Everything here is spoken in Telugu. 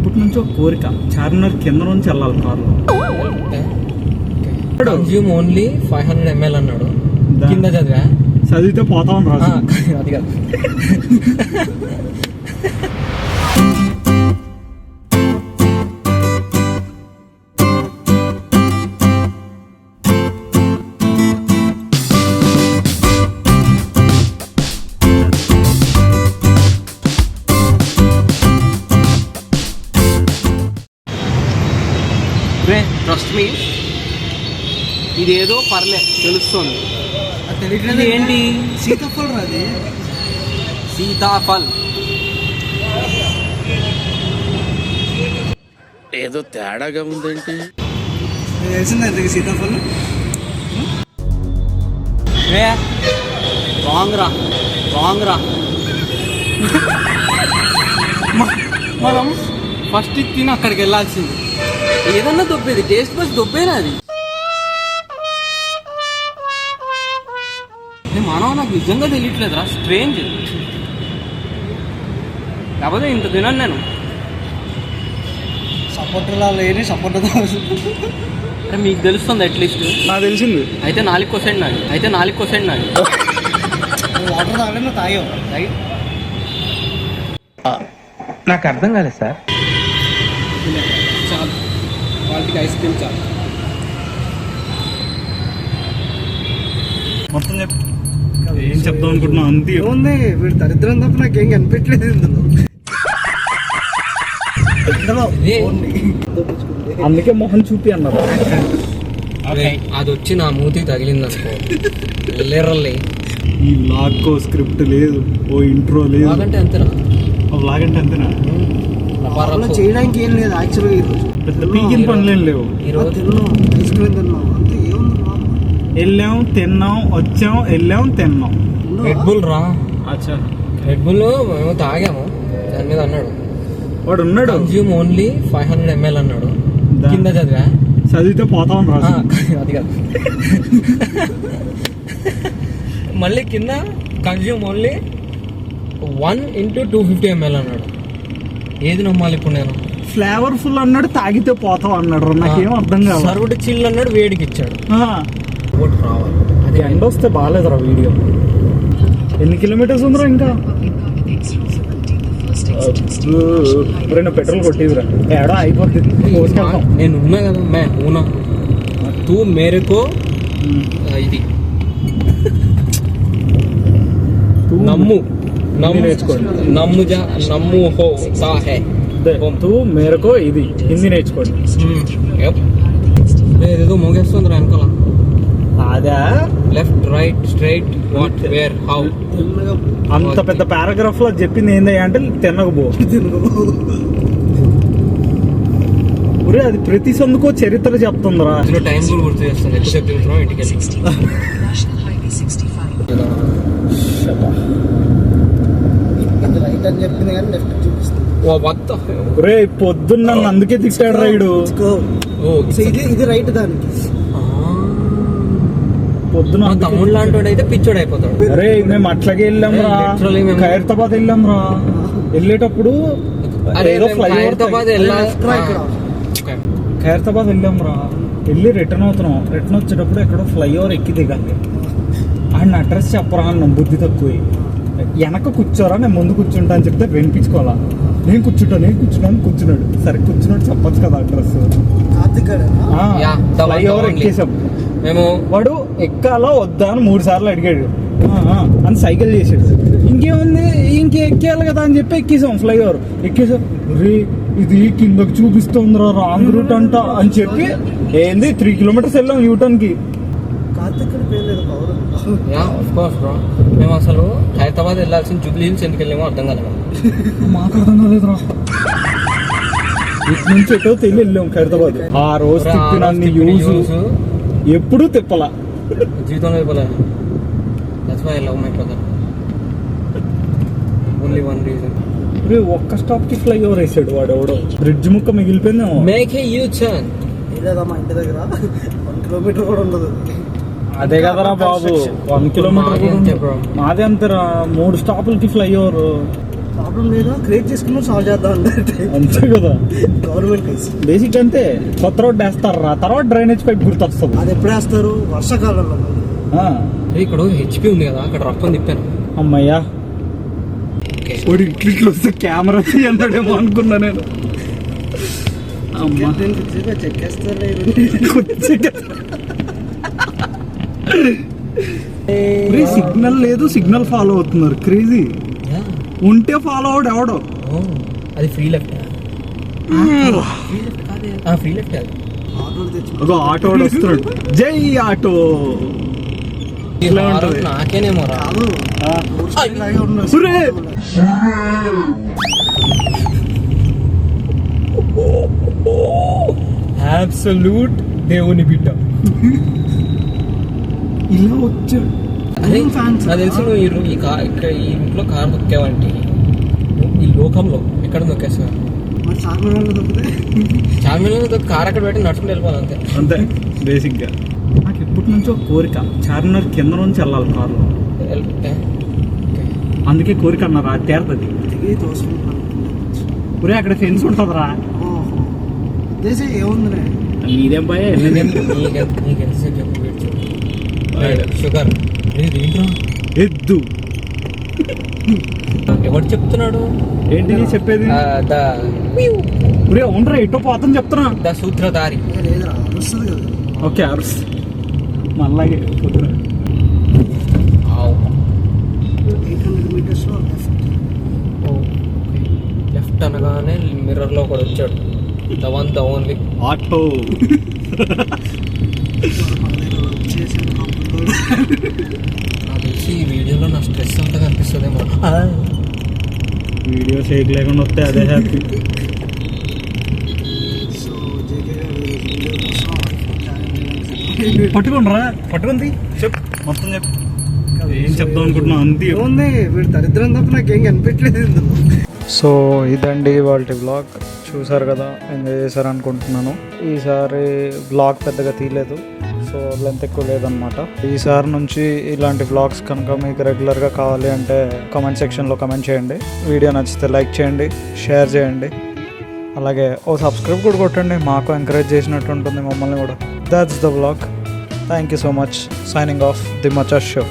ఎప్పటి నుంచో కోరిక చార్మినార్ కింద నుంచి వెళ్ళాలి కారులో. కన్జ్యూమ్ ఓన్లీ 500 ml అన్నాడు. కింద చదివా, చదివితే పోతామని రాదు. అది కాదు. ట్రస్ట్ మీ, ఇదేదో పర్లే తెలుస్తుంది. ఇది ఏంటి? సీతాఫల్ రాది, సీతాఫల్. ఏదో తేడాగా ఉందేంటి? తెలిసింది సీతాఫల్. రాంగ్ రా. మనం ఫస్ట్ తిని అక్కడికి వెళ్ళాల్సింది. ఏదన్నా దొబ్బేది, టేస్ట్ బస్ దొబ్బేనా అది? మనం నాకు నిజంగా తెలియట్లేదురా, స్ట్రేంజ్. కాకపోతే ఇంత తినను నేను. సపోర్టర్లా లేని సపోర్టర్ అంటే మీకు తెలుస్తుంది అట్లీస్ట్. నాకు తెలిసింది. అయితే 4% నాది. వాటర్ తాగలే, నువ్వు తాగావు రైట్? నాకు అర్థం కాలేదు సార్. చాలు, వాళ్ళకి ఐస్ క్రీమ్ చాలు. మొత్తం ఏం చెప్దాం అనుకుంటున్నావు? అంతే ఉంది, వీడు దరిద్రం తప్ప నాకేం కనిపించలేదు ఇందులో. అందుకే మొహం చూపి అన్నారు. అది వచ్చి నా మూతికి తగిలింది అనుకో, లిటరల్లీ. ఈ వ్లాగ్కో స్క్రిప్ట్ లేదు, ఓ ఇంట్రో లేదు. అంటే అంతేనా? వ్లాగ్ అంటే అంతేనా? చేయడానికి ఏం లేదు యాక్చువల్గా. ఈరోజు పెద్ద పీకిన పనులేం లేవు. ఈరోజు తిన్నాం, ఐస్ క్రీమ్ తిన్నాం, అంతే. ఏముంది? వెళ్ళాం, తిన్నాం, వచ్చాం, వెళ్ళాం, తిన్నాం. రెడ్ బుల్ రా. అచ్చా, రెడ్ బుల్ మేము తాగాము. దాని మీద అన్నాడు, వాడు ఉన్నాడు. కన్జ్యూమ్ ఓన్లీ 500 ml అన్నాడు. కింద చదివా, చదివితే పోతామని రాదు. అది కాదు. మళ్ళీ కింద కన్జ్యూమ్ ఓన్లీ 1 × 250 ml అన్నాడు. ఏది నమ్మాలి ఇప్పుడు నేను? ఫ్లేవర్ఫుల్ అన్నాడు, తాగితే పోతాం అన్నాడు. నాకేం అర్థం కాదు. సర్వుడు చిల్ అన్నాడు, వేడికి ఇచ్చాడు. ఓటు రావాలి. అది ఎండ వస్తే బాగాలేదురా వీడియో. ఎన్ని కిలోమీటర్స్ ఉందిరా ఇంకా? 2 పెట్రోల్ కొట్టిదిరా, ఏడా అయిపోతుంది. నేను ఉన్నా కదా, మే ఊనా తూ మేరేకో. ఇది నమ్ము నేర్చుకోండి. నమ్ము హో సా హై తూ మేరకో. ఇది హిందీ నేర్చుకోండి. ఏదో మోగేస్తుంది వెనకాల. అదా left right straight what where how. అంత పెద్ద పారాగ్రాఫ్ లో చెప్పింది ఏందయ్యా అంటే తినకపో. ఒరే, అది ప్రతి సందుకో చరిత్ర చెప్తుందిరా. టైం కూడా గుర్తు చేస్తాను. ఎక్కువ తిరుగుతున్నాం ఇంటికి. రైట్ అని చెప్పింది కానీ లెఫ్ట్ చూపిస్తుంది. రే, పొద్దున్న నన్ను అందుకే తిట్టాడు రైడు. ఇది రైట్ దానికి. పొద్దున తమ్ముడు లాంటి అయితే పిచ్చోడు అయిపోతాడు. అరే, మేము అట్లాగే వెళ్ళాం రా, ఖైరతాబాద్ వెళ్ళాం రా. వెళ్ళేటప్పుడు ఖైరతాబాద్ వెళ్ళాం రా. వెళ్ళి రిటర్న్ అవుతున్నాం. రిటర్న్ వచ్చేటప్పుడు ఎక్కడో ఫ్లైఓవర్ ఎక్కి దిగాలి. ఆయన అడ్రస్ చెప్పరా అన్నాం, బుద్ధి తక్కువ. వెనక కూర్చోరా, నేను ముందు కూర్చుంటా అని చెప్తే వినిపించుకోవాలా. నేను కూర్చున్నాడు. సరే కూర్చున్నాడు చెప్పొచ్చు కదా అడ్రస్. ఫ్లైఓవర్ ఎక్కేసాం మేము. వాడు ఎక్కాలా వద్దా అని 3 సార్లు అడిగాడు. అని సైకిల్ చేసాడు. ఇంకేముంది, ఎక్కేయాలి కదా అని చెప్పి ఎక్కేసాం. ఫ్లైఓవర్ ఎక్కేసాం. రే, ఇది కిందకు చూపిస్తుందిరా, రాంగ్ రూట్ అంట అని చెప్పి ఏంది 3 కిలోమీటర్స్ వెళ్ళాం యూటర్న్ కి. మేము అసలు హైదరాబాద్ వెళ్ళాల్సిన జూబ్లీ హిల్స్ ఎందుకు వెళ్ళామో అర్థం కాలేదు. మాకు అర్థం కాలేదురా. ఇటు నుంచి ఎటో తెలియ వెళ్ళాం హైదరాబాద్. ఆ రోజు తిప్పినన్ని యూజ్ ఎప్పుడు తిప్పలా జీవితంలో అయిపోలేదు. That's why I love my brother. Only one reason. ఒక్క స్టాప్ కి ఫ్లైఓవర్ వేసాడు వాడు. ఎవడో బ్రిడ్జ్ ముక్క మిగిలిపోయింది. Make a U turn. ఇదేదా మా ఇంటి దగ్గర 1 కిలోమీటర్ కూడా ఉండదు. అదే కదరా బాబు, 1 కిలోమీటర్. మాది అంతరా 3 స్టాపులకి ఫ్లైఓవర్. ప్రాబ్లం లేదా క్రియేట్ చేసుకున్నాం సాల్వ్ చేద్దాం అంటే అంతే కదా. గవర్నమెంట్ కేసు బేసిక్ అంతే. కొత్త రోడ్డు వేస్తారా, తర్వాత డ్రైనేజ్ పైప్ గుర్తొస్తుంది. అది ఎప్పుడు వేస్తారు? వర్షాకాలంలో. ఆ, ఇక్కడ హెచ్పి ఉంది కదా, అక్కడ రప్పని తిప్పాను. అమ్మయ్యా. ఓకే. వాడు ఇట్లా వస్తే కెమెరా తీయంటాడేమో అనుకున్నా నేను. అమ్మా. చెక్కేస్తారు. సిగ్నల్ లేదు, సిగ్నల్ ఫాలో అవుతున్నారు. క్రేజీ. ఉంటే ఫాలో అవడు ఎవడో. అది ఫ్రీ లెఫ్ట్. ఫ్రీ లెఫ్ట్ అది. ఆటోలు తెచ్చి ఒక ఆటో వాడు వస్తున్నాడు. జై ఆటో. ఇలా ఉంటది. నాకేనేమో రా. కాదు ఆ. లాగే ఉన్నారు. సురే. అబ్సల్యూట్ దేవుని బిడ్డ. ఇలా వచ్చాడు. అదే ఫ్యాన్స్ నాకు తెలిసి నువ్వు ఈ ఇంట్లో కార్ దొక్కావంటే ఈ లోకంలో ఎక్కడ దొక్కేస్తావు? మరి చార్మినార్లో దొరికితే చార్మినార్లో కార్ అక్కడ పెట్టి నడుచుకుంటూ వెళ్ళిపోవాలి అంతే. అంతే బేసిక్ గా. నాకు ఎప్పటి నుంచో కోరిక చార్మినార్ కింద నుంచి వెళ్ళాలి కారులో. అందుకే కోరిక అన్నారు. అది తీరుతుంది. దిగి తోసుకుంటాను. ఒరే అక్కడ ఫెన్స్ ఉంటుందిరా. దేశం ఏముందిలే. నీదేం భయ. నీకెంతసేపు చెప్పు షుగర్ ఏంట్రా ఎద్దు. ఎవరు చెప్తున్నాడు? ఏంటి చెప్పేది? ఒరే ఉండరా ఎటో పోతాను చెప్తున్నా. ద సూత్రధారి. లేదురా వస్తుంది కదా. ఓకే అరుస్ మళ్ళాగే పొద్దున 800 మీటర్స్లో లెఫ్ట్ అనగానే మిర్రర్ లో కూడా వచ్చాడు. The one the only auto. నాకు తెలిసి ఈ వీడియోలో నా స్ట్రెస్ అంతా కనిపిస్తుందేమో. వీడియో షేక్ లేకుండా వస్తే అదే హ్యాపీ. So JK పట్టుకోండిరా. పట్టుకుంది చెప్పు మొత్తం చెప్పు. ఏం చెప్దాం అనుకుంటున్నావు? అంతే ఏముంది వీడు దరిద్రం తప్ప నాకేం కనిపించలేదు. సో ఇదండి వాళ్ళ వ్లాగ్. చూసారు కదా, ఎంజాయ్ చేశారు అనుకుంటున్నాను. ఈసారి వ్లాగ్ పెద్దగా తీయలేదు, సో లెంత్ ఎక్కువ లేదనమాట. ఈసారి నుంచి ఇలాంటి వ్లాగ్స్ కనుక మీకు రెగ్యులర్గా కావాలి అంటే కామెంట్ సెక్షన్లో కామెంట్ చేయండి. వీడియో నచ్చితే లైక్ చేయండి, షేర్ చేయండి, అలాగే ఓ సబ్స్క్రైబ్ కూడా కొట్టండి. మాకు ఎంకరేజ్ చేసినట్టు ఉంటుంది మమ్మల్ని కూడా. That's the vlog. Thank you so much. Signing off the Macha show.